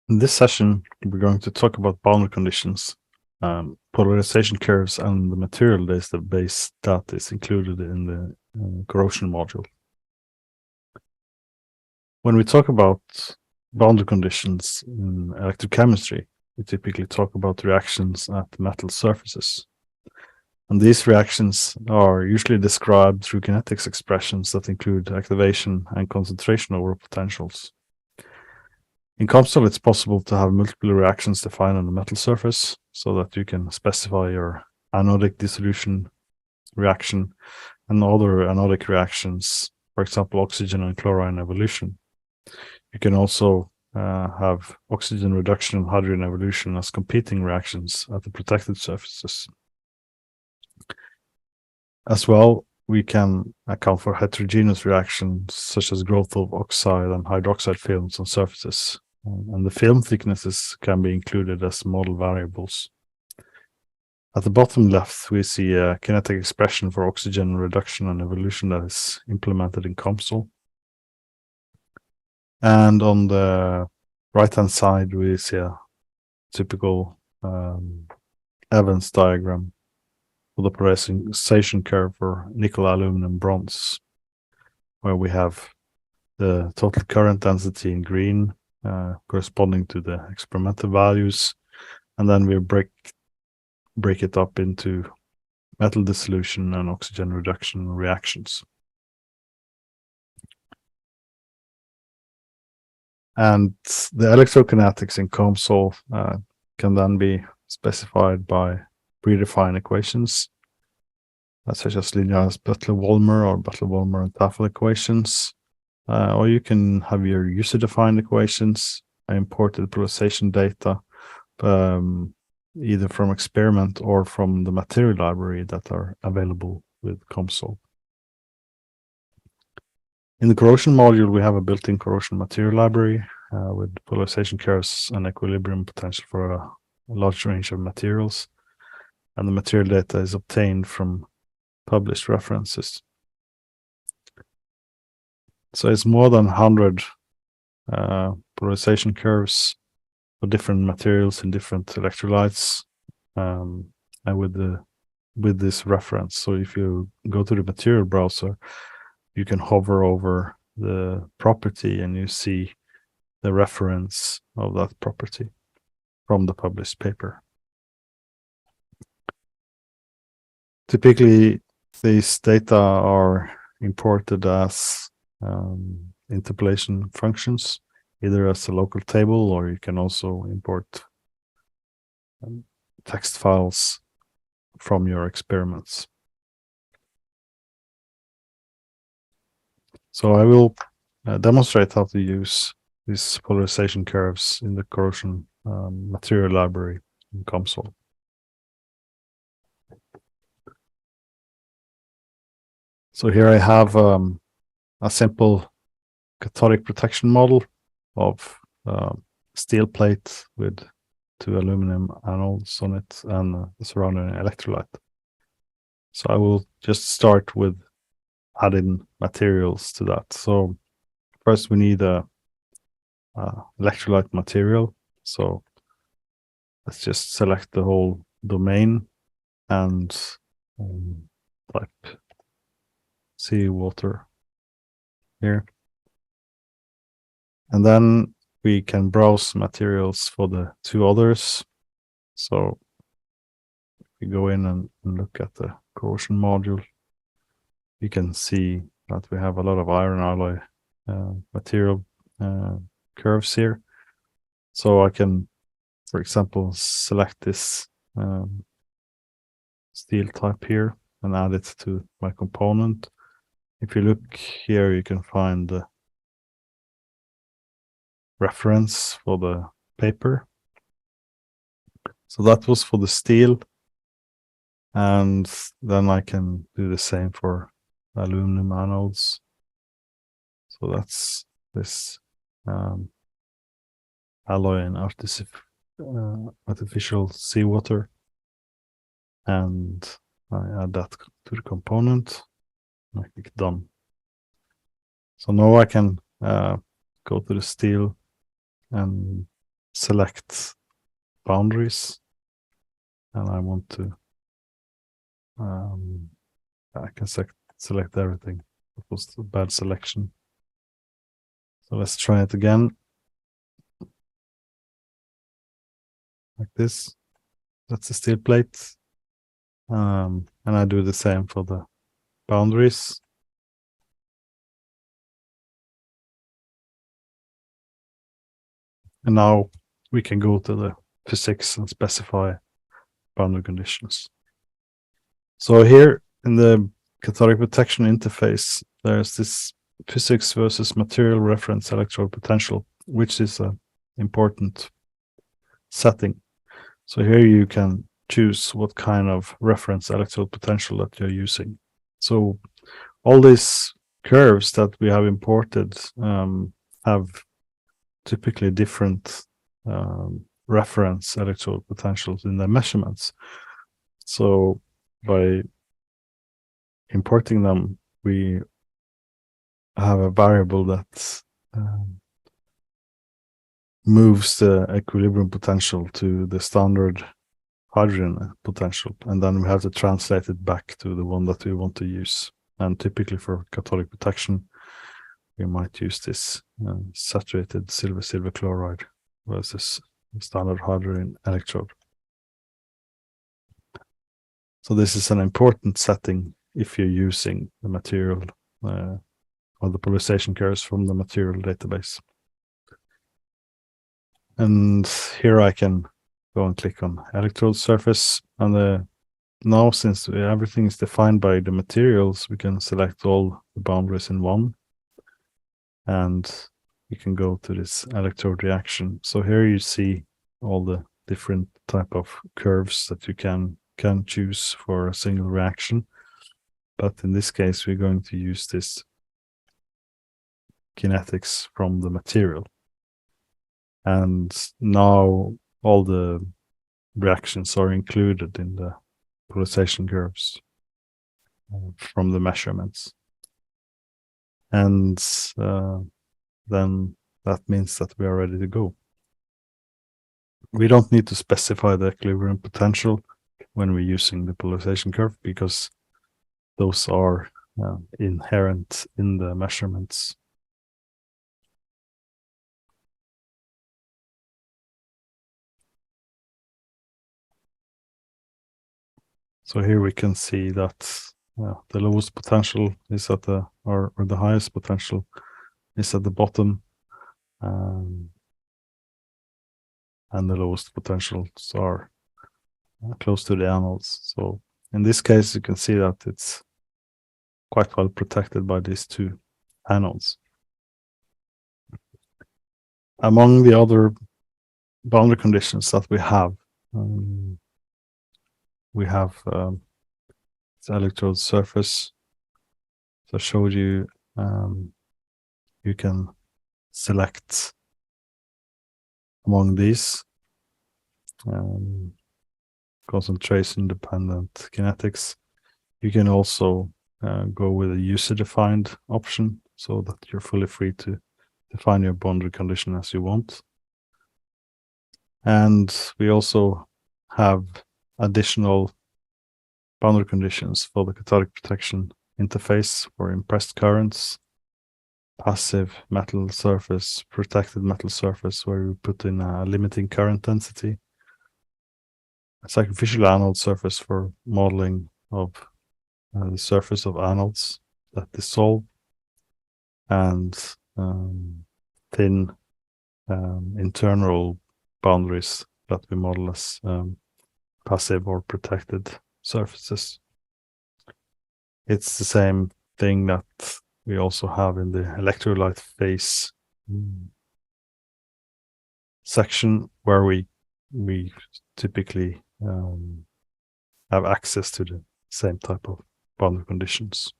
In this session, we're going to talk about boundary conditions, polarization curves, and the material database that is included in the corrosion module. When we talk about boundary conditions in electrochemistry, we typically talk about reactions at metal surfaces. And these reactions are usually described through kinetics expressions that include activation and concentration over potentials. In COMSOL, it's possible to have multiple reactions defined on the metal surface so that you can specify your anodic dissolution reaction and other anodic reactions, for example, oxygen and chlorine evolution. You can also have oxygen reduction and hydrogen evolution as competing reactions at the protected surfaces. As well, we can account for heterogeneous reactions such as growth of oxide and hydroxide films on surfaces. And the film thicknesses can be included as model variables. At the bottom left, we see a kinetic expression for oxygen reduction and evolution that is implemented in COMSOL. And on the right-hand side, we see a typical Evans diagram for the polarization curve for nickel, aluminum, bronze, where we have the total current density in green, corresponding to the experimental values, and then we break it up into metal dissolution and oxygen reduction reactions. And the electrokinetics in COMSOL can then be specified by predefined equations, such as linearized Butler, Volmer, or Butler, Volmer and Tafel equations. Or you can have your user-defined equations, imported polarization data, either from experiment or from the material library that are available with COMSOL. In the corrosion module, we have a built-in corrosion material library with polarization curves and equilibrium potential for a large range of materials. And the material data is obtained from published references. So it's more than 100 polarization curves for different materials and different electrolytes, and with this reference. So if you go to the material browser, you can hover over the property and you see the reference of that property from the published paper. Typically, these data are imported as interpolation functions, either as a local table, or you can also import text files from your experiments. So I will demonstrate how to use these polarization curves in the corrosion material library in COMSOL. So here I have a simple cathodic protection model of steel plate with 2 aluminum anodes on it and the surrounding electrolyte. So I will just start with adding materials to that. So first we need a electrolyte material. So let's just select the whole domain and type seawater here. And then we can browse materials for the 2 others. So if we go in and look at the corrosion module, you can see that we have a lot of iron alloy material curves here. So I can, for example, select this steel type here and add it to my component. If you look here, you can find the reference for the paper. So that was for the steel. And then I can do the same for aluminum anodes. So that's this alloy and artificial seawater. And I add that to the component. I click done. So now I can go to the steel and select boundaries, and I want to I can select everything. It was a bad selection. So let's try it again. Like this. That's the steel plate. And I do the same for the boundaries. And now we can go to the physics and specify boundary conditions. So here in the cathodic protection interface, there's this physics versus material reference electrode potential, which is an important setting. So here you can choose what kind of reference electrode potential that you're using. So all these curves that we have imported have typically different reference electrode potentials in their measurements. So by importing them, we have a variable that moves the equilibrium potential to the standard hydrogen potential, and then we have to translate it back to the one that we want to use. And typically for cathodic protection, we might use this saturated silver chloride versus standard hydrogen electrode. So this is an important setting if you're using the material or the polarization curves from the material database. And here I can go and click on electrode surface, and now since everything is defined by the materials, we can select all the boundaries in one, and we can go to this electrode reaction. So here you see all the different type of curves that you can choose for a single reaction, but in this case we're going to use this kinetics from the material. And now all the reactions are included in the polarization curves from the measurements. And then that means that we are ready to go. We don't need to specify the equilibrium potential when we're using the polarization curve, because those are inherent in the measurements. So here we can see that the lowest potential is at the, or the highest potential is at the bottom, and the lowest potentials are close to the anodes. So in this case, you can see that it's quite well protected by these two anodes. Among the other boundary conditions that we have the electrode surface. So I showed you you can select among these concentration dependent kinetics. You can also go with a user-defined option, so that you're fully free to define your boundary condition as you want. And we also have additional boundary conditions for the cathodic protection interface for impressed currents, passive metal surface, protected metal surface, where we put in a limiting current density, a sacrificial anode surface for modeling of the surface of anodes that dissolve, and thin internal boundaries that we model as passive or protected surfaces. It's the same thing that we also have in the electrolyte phase section, where we typically have access to the same type of boundary conditions.